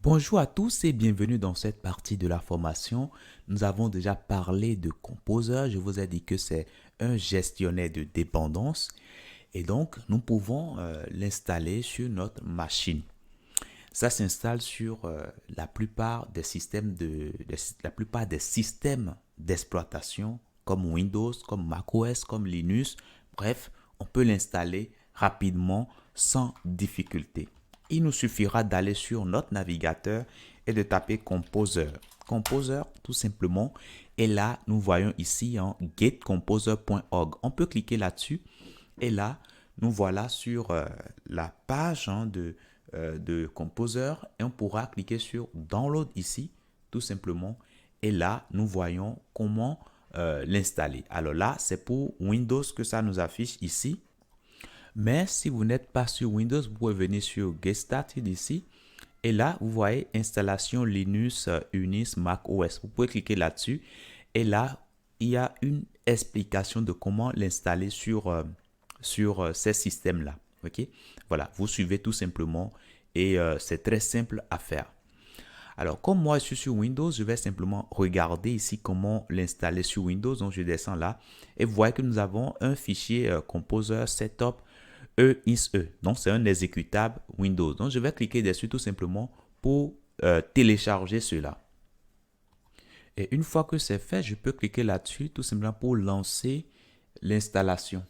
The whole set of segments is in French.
Bonjour à tous et bienvenue dans cette partie de la formation. Nous avons déjà parlé de Composer. Je vous ai dit que c'est un gestionnaire de dépendance et donc nous pouvons l'installer sur notre machine. Ça s'installe sur la plupart des systèmes d'exploitation comme Windows, comme macOS, comme Linux. Bref, on peut l'installer rapidement sans difficulté. Il nous suffira d'aller sur notre navigateur et de taper Composer. Composer tout simplement. Et là, nous voyons ici en getcomposer.org. On peut cliquer là-dessus et là, nous voilà sur la page de Composer et on pourra cliquer sur Download ici, tout simplement. Et là, nous voyons comment l'installer. Alors là, c'est pour Windows que ça nous affiche ici. Mais si vous n'êtes pas sur Windows, vous pouvez venir sur Get Started ici. Et là, vous voyez installation Linux, Unix, Mac OS. Vous pouvez cliquer là-dessus. Et là, il y a une explication de comment l'installer sur ces systèmes-là. Ok, voilà, vous suivez tout simplement et c'est très simple à faire. Alors, comme moi je suis sur Windows, je vais simplement regarder ici comment l'installer sur Windows. Donc, je descends là et vous voyez que nous avons un fichier Composer Setup EXE. Donc, c'est un exécutable Windows. Donc, je vais cliquer dessus tout simplement pour télécharger cela. Et une fois que c'est fait, je peux cliquer là-dessus tout simplement pour lancer l'installation.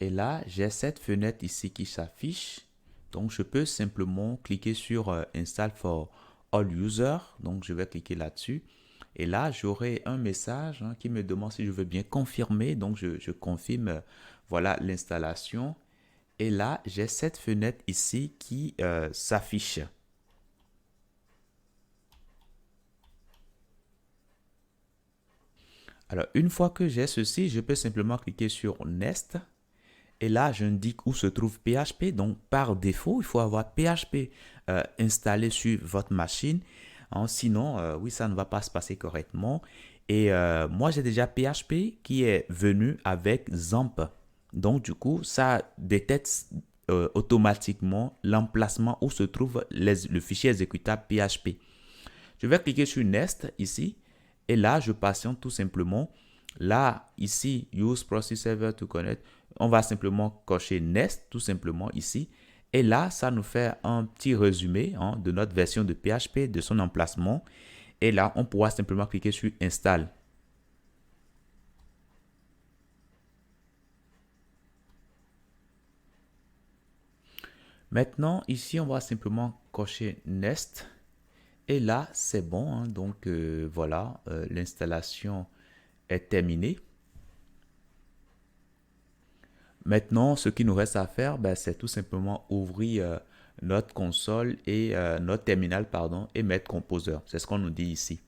Et là, j'ai cette fenêtre ici qui s'affiche. Donc, je peux simplement cliquer sur Install for All Users. Donc, je vais cliquer là-dessus. Et là, j'aurai un message qui me demande si je veux bien confirmer. Donc, je confirme, voilà, l'installation. Et là, j'ai cette fenêtre ici qui s'affiche. Alors, une fois que j'ai ceci, je peux simplement cliquer sur Next. Et là, j'indique où se trouve PHP. Donc, par défaut, il faut avoir PHP installé sur votre machine. Sinon, oui, ça ne va pas se passer correctement. Et moi, j'ai déjà PHP qui est venu avec XAMPP. Donc, du coup, ça détecte automatiquement l'emplacement où se trouve le fichier exécutable PHP. Je vais cliquer sur Next ici. Et là, je patiente tout simplement. Là, ici, Use Proxy Server to Connect. On va simplement cocher Next, tout simplement ici. Et là, ça nous fait un petit résumé de notre version de PHP, de son emplacement. Et là, on pourra simplement cliquer sur Install. Maintenant, ici, on va simplement cocher Next. Et là, c'est bon. Donc, voilà, l'installation est terminée. Maintenant, ce qui nous reste à faire, c'est tout simplement ouvrir notre console et notre terminal, pardon, et mettre Composer. C'est ce qu'on nous dit ici.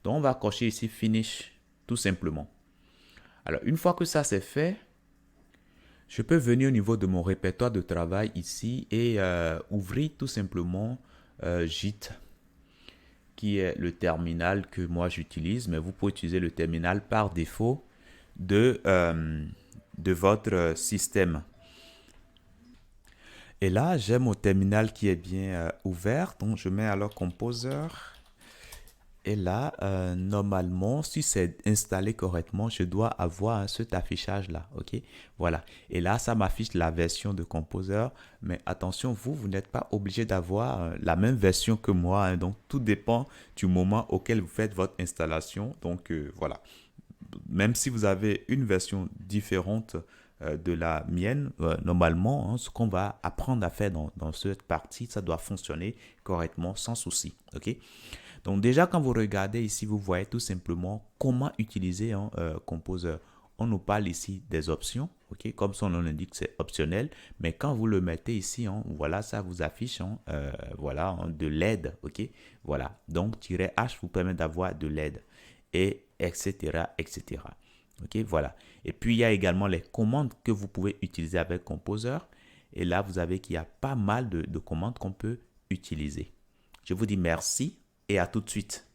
Donc, on va cocher ici Finish, tout simplement. Alors, une fois que ça c'est fait, je peux venir au niveau de mon répertoire de travail ici et ouvrir tout simplement JIT, qui est le terminal que moi j'utilise, mais vous pouvez utiliser le terminal par défaut de votre système. Et là, j'ai mon terminal qui est bien ouvert. Donc, je mets alors Composer. Et là, normalement, si c'est installé correctement, je dois avoir cet affichage-là. OK? Voilà. Et là, ça m'affiche la version de Composer. Mais attention, vous n'êtes pas obligé d'avoir la même version que moi. Donc, tout dépend du moment auquel vous faites votre installation. Donc, voilà. Même si vous avez une version différente de la mienne, normalement, ce qu'on va apprendre à faire dans cette partie, ça doit fonctionner correctement sans souci. OK? Donc déjà, quand vous regardez ici, vous voyez tout simplement comment utiliser un Composer. On nous parle ici des options, ok? Comme son nom l'indique, c'est optionnel. Mais quand vous le mettez ici, voilà, ça vous affiche voilà, de l'aide, ok? Voilà, donc -H vous permet d'avoir de l'aide, et etc., etc. Ok, voilà. Et puis, il y a également les commandes que vous pouvez utiliser avec Composer. Et là, vous avez qu'il y a pas mal de commandes qu'on peut utiliser. Je vous dis merci et à tout de suite.